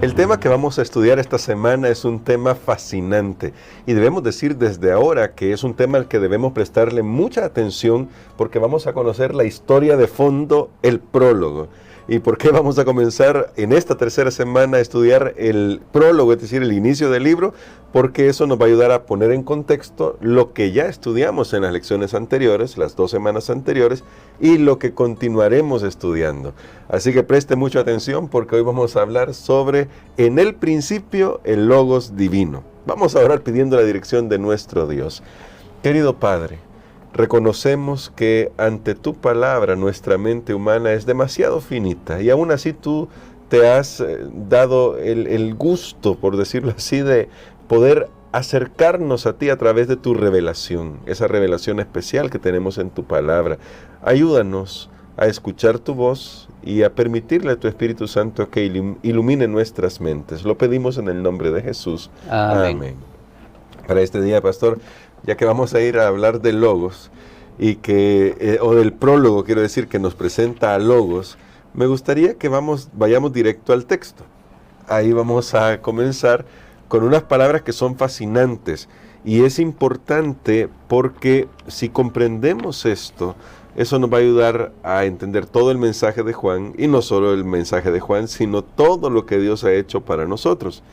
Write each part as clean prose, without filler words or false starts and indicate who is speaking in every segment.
Speaker 1: El tema que vamos a estudiar esta semana es un tema fascinante y debemos decir desde ahora que es un tema al que debemos prestarle mucha atención porque vamos a conocer la historia de fondo, el prólogo. ¿Y por qué vamos a comenzar en esta tercera semana a estudiar el prólogo, es decir, el inicio del libro? Porque eso nos va a ayudar a poner en contexto lo que ya estudiamos en las lecciones anteriores, las 2 semanas anteriores, y lo que continuaremos estudiando. Así que preste mucha atención porque hoy vamos a hablar sobre, en el principio, el Logos divino. Vamos a orar pidiendo la dirección de nuestro Dios. Querido Padre, reconocemos que ante tu palabra nuestra mente humana es demasiado finita y aún así tú te has dado el gusto, por decirlo así, de poder acercarnos a ti a través de tu revelación, esa revelación especial que tenemos en tu palabra. Ayúdanos a escuchar tu voz y a permitirle a tu Espíritu Santo que ilumine nuestras mentes. Lo pedimos en el nombre de Jesús.
Speaker 2: Amén.
Speaker 1: Amén. Para este día, pastor, ya que vamos a ir a hablar de Logos, y que, o del prólogo, quiero decir, que nos presenta a Logos, me gustaría que vayamos directo al texto. Ahí vamos a comenzar con unas palabras que son fascinantes, y es importante porque si comprendemos esto, eso nos va a ayudar a entender todo el mensaje de Juan, y no solo el mensaje de Juan, sino todo lo que Dios ha hecho para nosotros.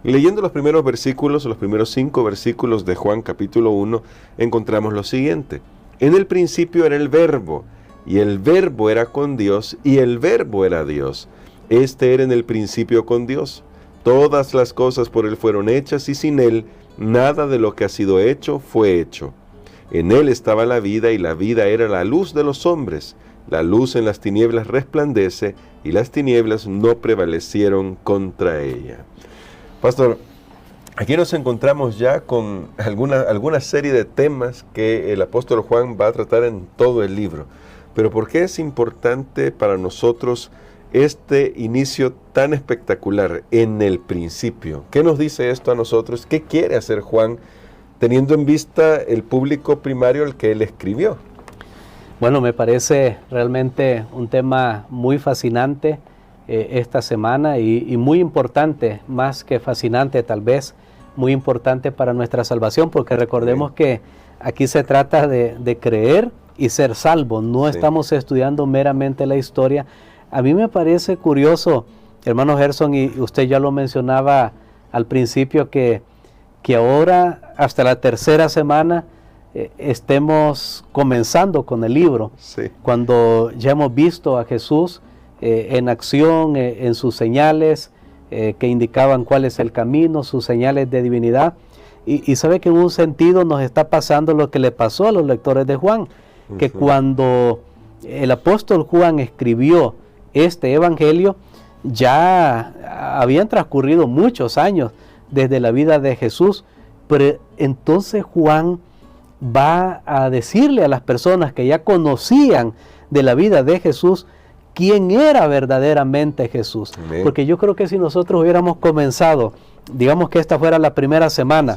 Speaker 1: Leyendo los primeros versículos, los primeros 5 versículos de Juan capítulo 1, encontramos lo siguiente. En el principio era el Verbo, y el Verbo era con Dios, y el Verbo era Dios. Este era en el principio con Dios. Todas las cosas por Él fueron hechas, y sin Él nada de lo que ha sido hecho fue hecho. En Él estaba la vida, y la vida era la luz de los hombres. La luz en las tinieblas resplandece, y las tinieblas no prevalecieron contra ella. Pastor, aquí nos encontramos ya con alguna serie de temas que el apóstol Juan va a tratar en todo el libro. Pero ¿por qué es importante para nosotros este inicio tan espectacular en el principio? ¿Qué nos dice esto a nosotros? ¿Qué quiere hacer Juan teniendo en vista el público primario al que él escribió?
Speaker 2: Bueno, me parece realmente un tema muy fascinante esta semana y muy importante, más que fascinante tal vez, muy importante para nuestra salvación, porque recordemos que aquí se trata de creer y ser salvo, no estamos estudiando meramente la historia. A mí me parece curioso, hermano Gerson, y usted ya lo mencionaba al principio, que ahora hasta la tercera semana estemos comenzando con el libro, cuando ya hemos visto a Jesús en acción, en sus señales que indicaban cuál es el camino, sus señales de divinidad, y sabe que en un sentido nos está pasando lo que le pasó a los lectores de Juan, que cuando el apóstol Juan escribió este evangelio, ya habían transcurrido muchos años desde la vida de Jesús, pero entonces Juan va a decirle a las personas que ya conocían de la vida de Jesús, quién era verdaderamente Jesús. Amén. Porque yo creo que si nosotros hubiéramos comenzado, digamos que esta fuera la primera semana,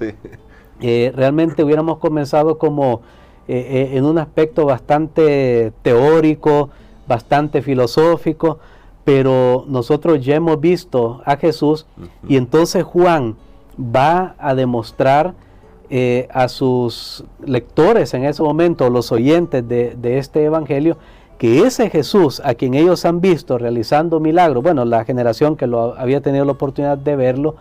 Speaker 2: realmente hubiéramos comenzado como en un aspecto bastante teórico, bastante filosófico, pero nosotros ya hemos visto a Jesús, y entonces Juan va a demostrar a sus lectores en ese momento, los oyentes de este evangelio, que ese Jesús a quien ellos han visto realizando milagros, bueno, la generación que lo había tenido la oportunidad de verlo,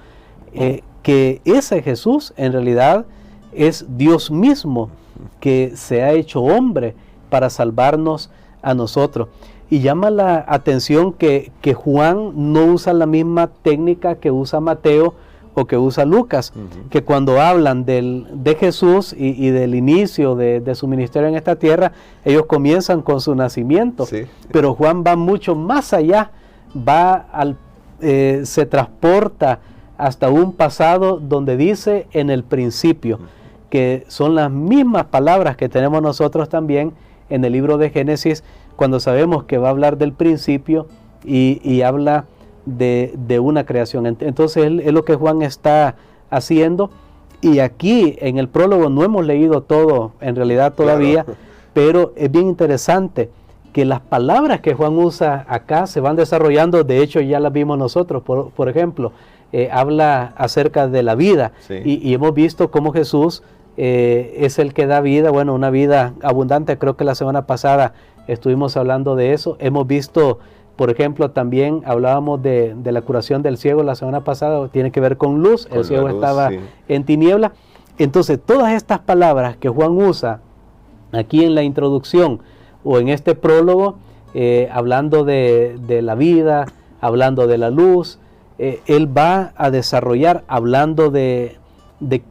Speaker 2: que ese Jesús en realidad es Dios mismo, que se ha hecho hombre para salvarnos a nosotros. Y llama la atención que Juan no usa la misma técnica que usa Mateo o que usa Lucas, que cuando hablan de Jesús y del inicio de su ministerio en esta tierra, ellos comienzan con su nacimiento, pero Juan va mucho más allá, se transporta hasta un pasado donde dice en el principio, que son las mismas palabras que tenemos nosotros también en el libro de Génesis, cuando sabemos que va a hablar del principio y habla de una creación. Entonces es lo que Juan está haciendo, y aquí en el prólogo no hemos leído todo en realidad todavía, pero es bien interesante que las palabras que Juan usa acá se van desarrollando, de hecho ya las vimos nosotros, por ejemplo, habla acerca de la vida, sí. y hemos visto cómo Jesús es el que da vida, bueno, una vida abundante. Creo que la semana pasada estuvimos hablando de eso. Hemos visto, por ejemplo, también hablábamos de la curación del ciego la semana pasada, tiene que ver con luz, el ciego estaba en tiniebla. Entonces, todas estas palabras que Juan usa aquí en la introducción o en este prólogo, hablando de la vida, hablando de la luz, él va a desarrollar hablando de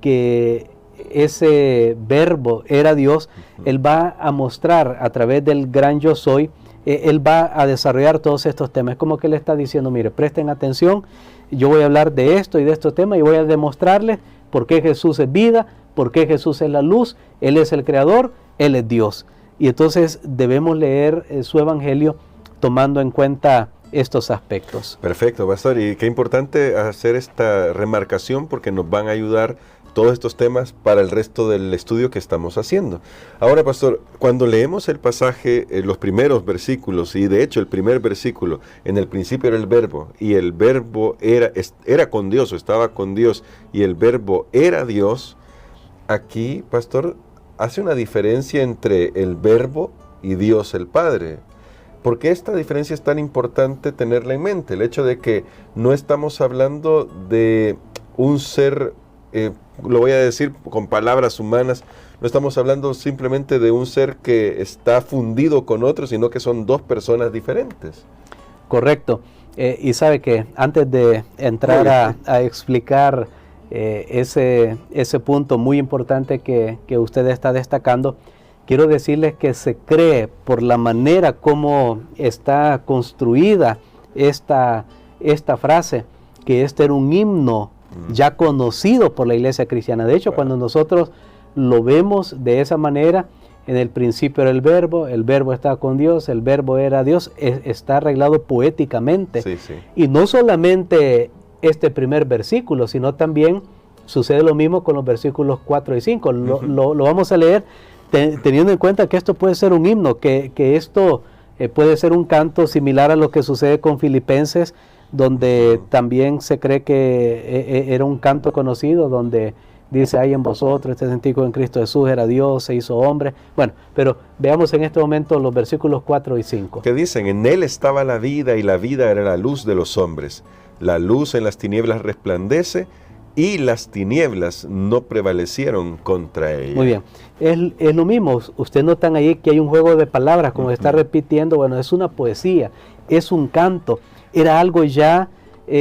Speaker 2: que ese verbo era Dios. Él va a mostrar a través del gran yo soy, él va a desarrollar todos estos temas. Es como que él está diciendo, mire, presten atención, yo voy a hablar de esto y de estos temas y voy a demostrarles por qué Jesús es vida, por qué Jesús es la luz, Él es el creador, Él es Dios. Y entonces debemos leer su evangelio tomando en cuenta estos aspectos.
Speaker 1: Perfecto, pastor, y qué importante hacer esta remarcación porque nos van a ayudar todos estos temas para el resto del estudio que estamos haciendo. Ahora, pastor, cuando leemos el pasaje, los primeros versículos, y de hecho el primer versículo, en el principio era el verbo, y el verbo era con Dios, o estaba con Dios, y el verbo era Dios, aquí, pastor, hace una diferencia entre el verbo y Dios el Padre. ¿Por qué esta diferencia es tan importante tenerla en mente? El hecho de que no estamos hablando de un ser, lo voy a decir con palabras humanas, no estamos hablando simplemente de un ser que está fundido con otro, sino que son dos personas diferentes.
Speaker 2: Correcto. Y sabe que antes de entrar a explicar ese punto muy importante que usted está destacando, quiero decirles que se cree por la manera como está construida esta frase, que este era un himno ya conocido por la iglesia cristiana. De hecho, cuando nosotros lo vemos de esa manera, en el principio era el verbo estaba con Dios, el verbo era Dios, está arreglado poéticamente. Sí, sí. Y no solamente este primer versículo, sino también sucede lo mismo con los versículos 4 y 5. Lo vamos a leer teniendo en cuenta que esto puede ser un himno, que esto puede ser un canto similar a lo que sucede con Filipenses, donde también se cree que era un canto conocido, donde dice, hay en vosotros este sentido en Cristo Jesús, era Dios, se hizo hombre. Bueno, pero veamos en este momento los versículos 4 y 5.
Speaker 1: Que dicen, en Él estaba la vida y la vida era la luz de los hombres. La luz en las tinieblas resplandece y las tinieblas no prevalecieron contra ella.
Speaker 2: Muy bien, es lo mismo. Ustedes notan ahí que hay un juego de palabras, como está repitiendo. Bueno, es una poesía, es un canto. Era algo ya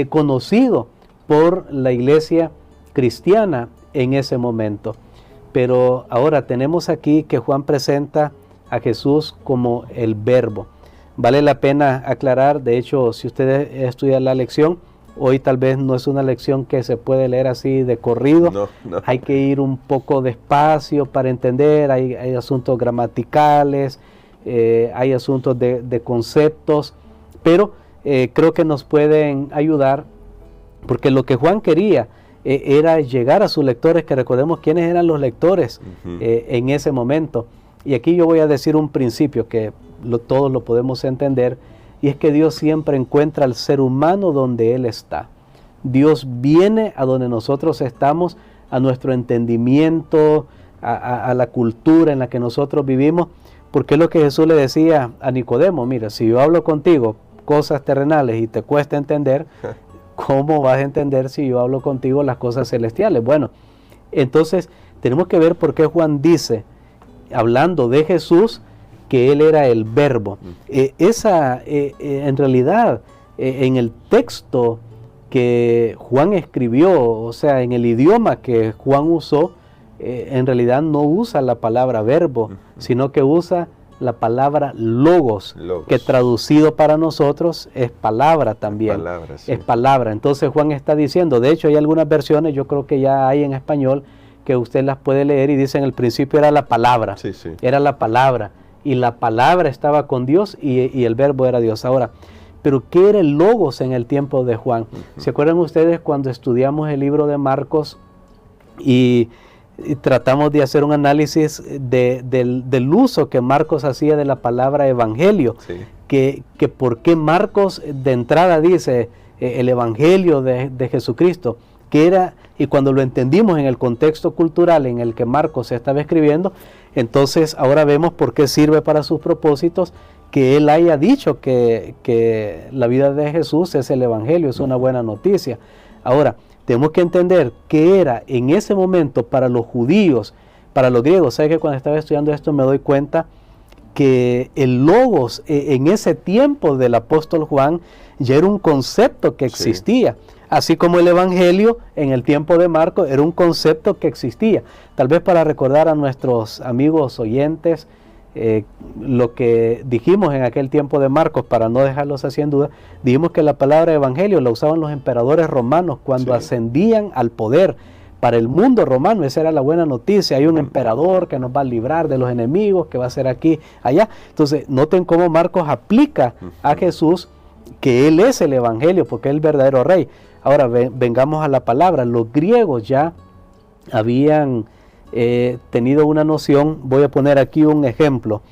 Speaker 2: conocido por la iglesia cristiana en ese momento. Pero ahora tenemos aquí que Juan presenta a Jesús como el verbo. Vale la pena aclarar, de hecho, si ustedes estudian la lección, hoy tal vez no es una lección que se puede leer así de corrido. No. Hay que ir un poco despacio para entender, hay asuntos gramaticales, hay asuntos de conceptos, pero creo que nos pueden ayudar, porque lo que Juan quería era llegar a sus lectores, que recordemos quiénes eran los lectores en ese momento. Y aquí yo voy a decir un principio que todos lo podemos entender, y es que Dios siempre encuentra al ser humano donde Él está. Dios viene a donde nosotros estamos, a nuestro entendimiento, a la cultura en la que nosotros vivimos, porque es lo que Jesús le decía a Nicodemo: mira, si yo hablo contigo cosas terrenales y te cuesta entender, ¿cómo vas a entender si yo hablo contigo las cosas celestiales? Bueno, entonces tenemos que ver por qué Juan dice, hablando de Jesús, que Él era el verbo. En realidad, en el texto que Juan escribió, o sea, en el idioma que Juan usó, en realidad no usa la palabra verbo, sino que usa la palabra logos, que traducido para nosotros es palabra también. Es palabra. Entonces Juan está diciendo, de hecho hay algunas versiones, yo creo que ya hay en español, que usted las puede leer y dicen, el principio era la palabra. Era la palabra. Y la palabra estaba con Dios y el verbo era Dios. Ahora, ¿pero qué era el logos en el tiempo de Juan? ¿Se acuerdan ustedes cuando estudiamos el libro de Marcos y y tratamos de hacer un análisis del uso que Marcos hacía de la palabra evangelio,
Speaker 1: Sí.
Speaker 2: que por qué Marcos de entrada dice el evangelio de Jesucristo, que era, y cuando lo entendimos en el contexto cultural en el que Marcos se estaba escribiendo, entonces ahora vemos por qué sirve para sus propósitos que él haya dicho que la vida de Jesús es el evangelio, es una buena noticia. Ahora, tenemos que entender que era en ese momento para los judíos, para los griegos. ¿Sabe que cuando estaba estudiando esto me doy cuenta que el logos en ese tiempo del apóstol Juan ya era un concepto que existía? Sí. Así como el evangelio en el tiempo de Marcos era un concepto que existía. Tal vez para recordar a nuestros amigos oyentes lo que dijimos en aquel tiempo de Marcos, para no dejarlos así en duda, dijimos que la palabra evangelio la usaban los emperadores romanos cuando ascendían al poder. Para el mundo romano esa era la buena noticia: hay un emperador que nos va a librar de los enemigos, que va a ser aquí, allá. Entonces noten cómo Marcos aplica a Jesús que Él es el evangelio, porque es el verdadero rey. Ahora vengamos a la palabra. Los griegos ya habían tenido una noción. Voy a poner aquí un ejemplo,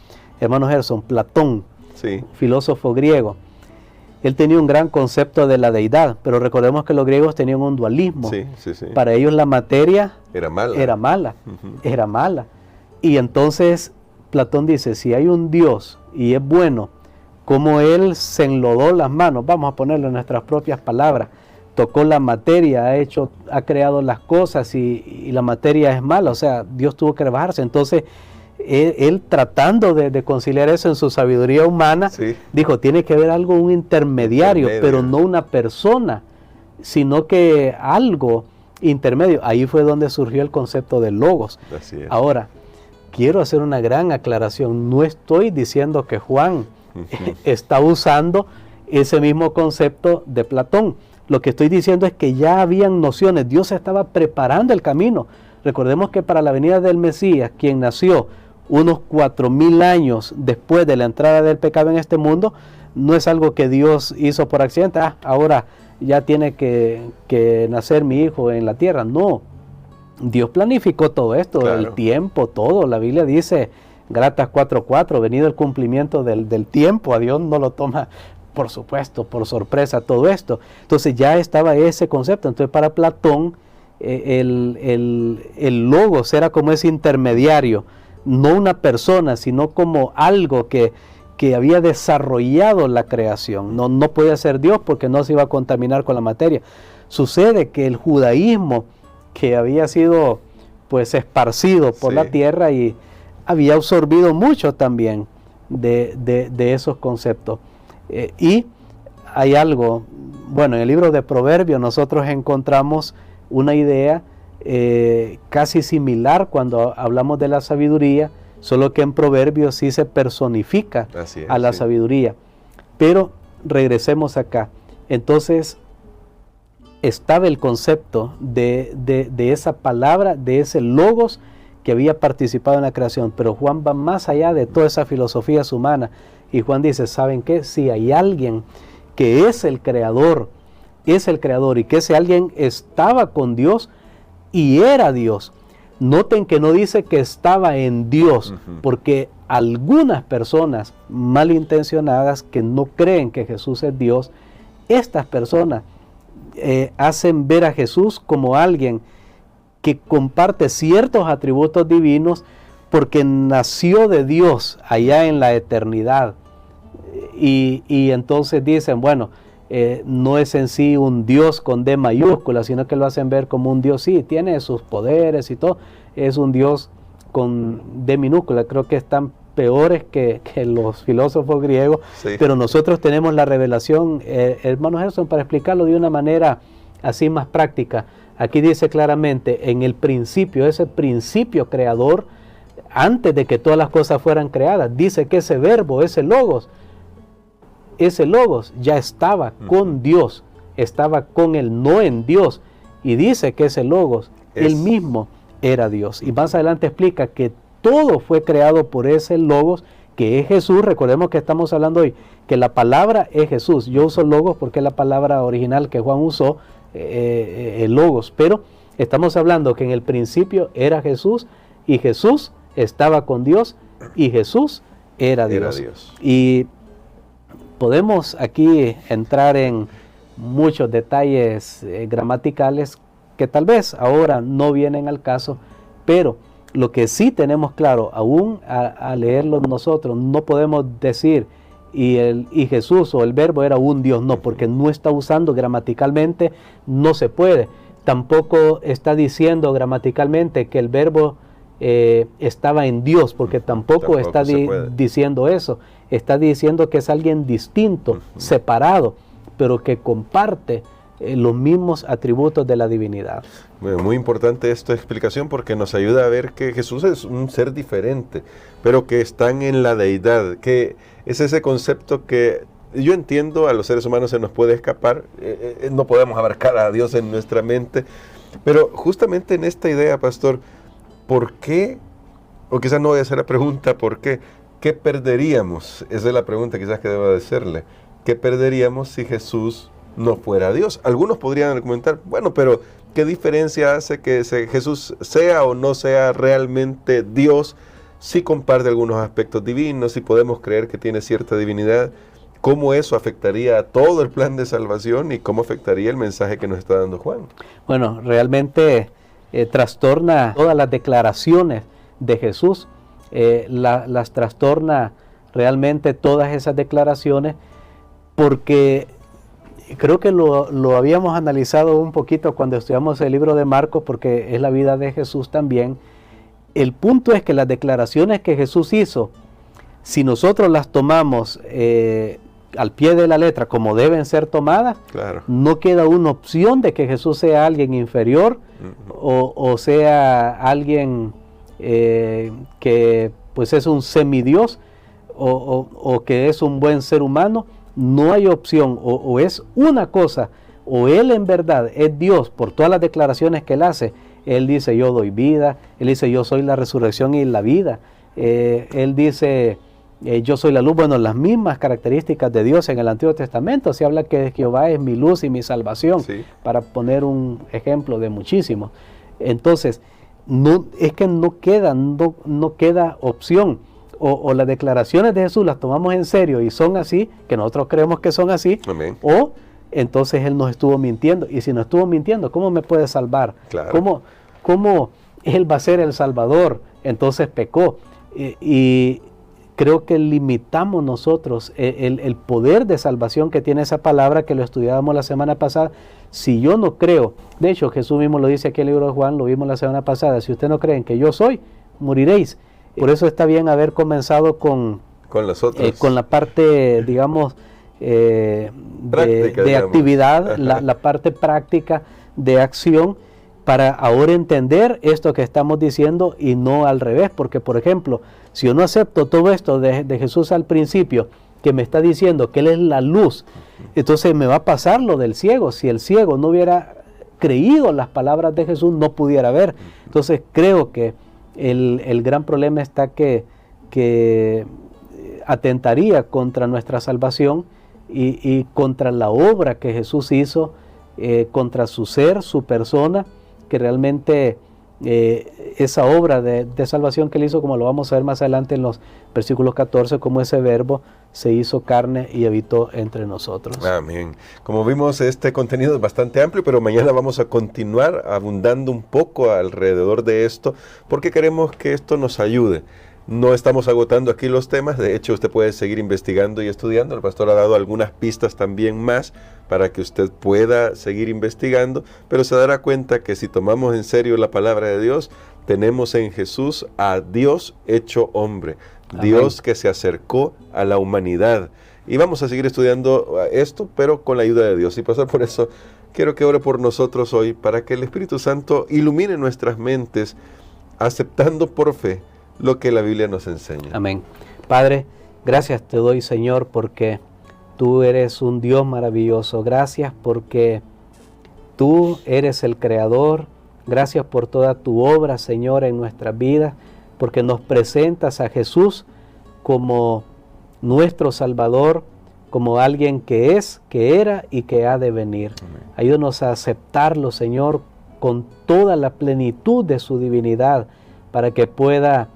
Speaker 2: hermano Gerson. Platón, filósofo griego, él tenía un gran concepto de la deidad, pero recordemos que los griegos tenían un dualismo. Para ellos la materia era mala. Era mala. Y entonces Platón dice, si hay un Dios y es bueno, como Él se enlodó las manos, vamos a ponerlo en nuestras propias palabras, tocó la materia, ha creado las cosas y la materia es mala, o sea, Dios tuvo que rebajarse. Entonces, él tratando de conciliar eso en su sabiduría humana, dijo, tiene que haber algo, un intermediario, pero no una persona, sino que algo intermedio. Ahí fue donde surgió el concepto del logos. Ahora, quiero hacer una gran aclaración. No estoy diciendo que Juan está usando ese mismo concepto de Platón. Lo que estoy diciendo es que ya habían nociones. Dios estaba preparando el camino. Recordemos que para la venida del Mesías, quien nació unos 4000 años después de la entrada del pecado en este mundo, no es algo que Dios hizo por accidente. Ahora ya tiene que nacer mi hijo en la tierra. No, Dios planificó todo esto, claro. El tiempo, todo. La Biblia dice, Gálatas 4:4, venido el cumplimiento del tiempo. A Dios no lo toma, por supuesto, por sorpresa todo esto. Entonces ya estaba ese concepto. Entonces para Platón el logos era como ese intermediario, no una persona, sino como algo que había desarrollado la creación. No podía ser Dios porque no se iba a contaminar con la materia. Sucede que el judaísmo, que había sido pues esparcido por la tierra, y había absorbido mucho también de esos conceptos. Y hay algo, bueno, en el libro de Proverbios nosotros encontramos una idea casi similar cuando hablamos de la sabiduría, solo que en Proverbios sí se personifica a la sabiduría. Pero regresemos acá. Entonces estaba el concepto de esa palabra, de ese logos que había participado en la creación, pero Juan va más allá de todas esas filosofías humanas. Y Juan dice, ¿saben qué? Si hay alguien que es el creador, y que ese alguien estaba con Dios y era Dios. Noten que no dice que estaba en Dios, porque algunas personas malintencionadas que no creen que Jesús es Dios, estas personas hacen ver a Jesús como alguien que comparte ciertos atributos divinos porque nació de Dios allá en la eternidad. Y entonces dicen, bueno, no es en sí un Dios con D mayúscula, sino que lo hacen ver como un Dios, sí, tiene sus poderes y todo, es un Dios con D minúscula. Creo que están peores que los filósofos griegos, pero nosotros tenemos la revelación, hermano Gerson, para explicarlo de una manera así más práctica. Aquí dice claramente, en el principio, ese principio creador, antes de que todas las cosas fueran creadas, dice que ese verbo, ese logos ya estaba con Dios, estaba con él, no en Dios, y dice que ese logos, él mismo era Dios. Y más adelante explica que todo fue creado por ese logos, que es Jesús. Recordemos que estamos hablando hoy, que la palabra es Jesús. Yo uso logos porque es la palabra original que Juan usó, el logos, pero Estamos hablando que en el principio era Jesús, y Jesús estaba con Dios, y Jesús era Dios. Y podemos aquí entrar en muchos detalles gramaticales que tal vez ahora no vienen al caso, pero lo que sí tenemos claro, aún a leerlo nosotros, no podemos decir y Jesús o el verbo era un Dios, no, porque no está usando gramaticalmente, no se puede. Tampoco está diciendo gramaticalmente que el verbo estaba en Dios, porque tampoco está diciendo eso. Está diciendo que es alguien distinto, separado, pero que comparte los mismos atributos de la divinidad.
Speaker 1: Muy importante esta explicación porque nos ayuda a ver que Jesús es un ser diferente, pero que están en la deidad, que es ese concepto que yo entiendo a los seres humanos se nos puede escapar, no podemos abarcar a Dios en nuestra mente, pero justamente en esta idea, pastor, ¿por qué? O quizás no voy a hacer la pregunta, ¿por qué? ¿Qué perderíamos? Esa es la pregunta quizás que debo de hacerle. ¿Qué perderíamos si Jesús no fuera Dios? Algunos podrían argumentar, bueno, pero ¿qué diferencia hace que Jesús sea o no sea realmente Dios? Si comparte algunos aspectos divinos, si podemos creer que tiene cierta divinidad, ¿cómo eso afectaría a todo el plan de salvación y cómo afectaría el mensaje que nos está dando Juan?
Speaker 2: Bueno, realmente trastorna todas las declaraciones de Jesús, las trastorna realmente todas esas declaraciones, porque creo que lo habíamos analizado un poquito cuando estudiamos el libro de Marcos, porque es la vida de Jesús también. El punto es que las declaraciones que Jesús hizo, si nosotros las tomamos al pie de la letra como deben ser tomadas,
Speaker 1: claro,
Speaker 2: no queda una opción de que Jesús sea alguien inferior o sea alguien que pues es un semidios o que es un buen ser humano. No hay opción, o es una cosa, o Él en verdad es Dios por todas las declaraciones que Él hace. Él dice, yo doy vida. Él dice, yo soy la resurrección y la vida. Él dice, yo soy la luz. Bueno, las mismas características de Dios en el Antiguo Testamento. Se habla que Jehová es mi luz y mi salvación,
Speaker 1: sí,
Speaker 2: para poner un ejemplo de muchísimos. Entonces, no, es que no queda opción. O las declaraciones de Jesús las tomamos en serio y son así, que nosotros creemos que son así,
Speaker 1: amén,
Speaker 2: o entonces Él nos estuvo mintiendo. Y si nos estuvo mintiendo, ¿cómo me puede salvar?
Speaker 1: Claro.
Speaker 2: ¿Cómo Él va a ser el Salvador? Entonces pecó. Y creo que limitamos nosotros el poder de salvación que tiene esa palabra, que lo estudiábamos la semana pasada. Si yo no creo, de hecho Jesús mismo lo dice aquí en el libro de Juan, lo vimos la semana pasada, si ustedes no creen que yo soy, moriréis. Por eso está bien haber comenzado con la parte, digamos, de actividad, la parte práctica de acción, para ahora entender esto que estamos diciendo y no al revés. Porque, por ejemplo, si yo no acepto todo esto de Jesús al principio, que me está diciendo que Él es la luz, entonces me va a pasar lo del ciego. Si el ciego no hubiera creído las palabras de Jesús, no pudiera ver. Entonces creo que el gran problema está que atentaría contra nuestra salvación y contra la obra que Jesús hizo, contra su ser, su persona, que realmente esa obra de salvación que Él hizo, como lo vamos a ver más adelante en los versículos 14, como ese verbo se hizo carne y habitó entre nosotros.
Speaker 1: Amén. Como vimos, este contenido es bastante amplio, pero mañana vamos a continuar abundando un poco alrededor de esto, porque queremos que esto nos ayude. No estamos agotando aquí los temas, de hecho usted puede seguir investigando y estudiando. El pastor ha dado algunas pistas también más para que usted pueda seguir investigando, pero se dará cuenta que si tomamos en serio la palabra de Dios, tenemos en Jesús a Dios hecho hombre. Dios que se acercó a la humanidad. Y vamos a seguir estudiando esto, pero con la ayuda de Dios. Y pastor, por eso quiero que ore por nosotros hoy, para que el Espíritu Santo ilumine nuestras mentes, aceptando por fe lo que la Biblia nos enseña.
Speaker 2: Amén. Padre, gracias te doy, Señor, porque tú eres un Dios maravilloso. Gracias porque tú eres el Creador. Gracias por toda tu obra, Señor, en nuestras vidas, porque nos presentas a Jesús como nuestro Salvador, como alguien que es, que era y que ha de venir. Amén. Ayúdanos a aceptarlo, Señor, con toda la plenitud de su divinidad para que pueda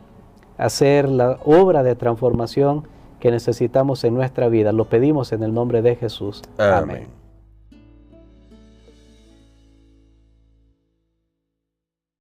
Speaker 2: hacer la obra de transformación que necesitamos en nuestra vida. Lo pedimos en el nombre de Jesús.
Speaker 1: Amén.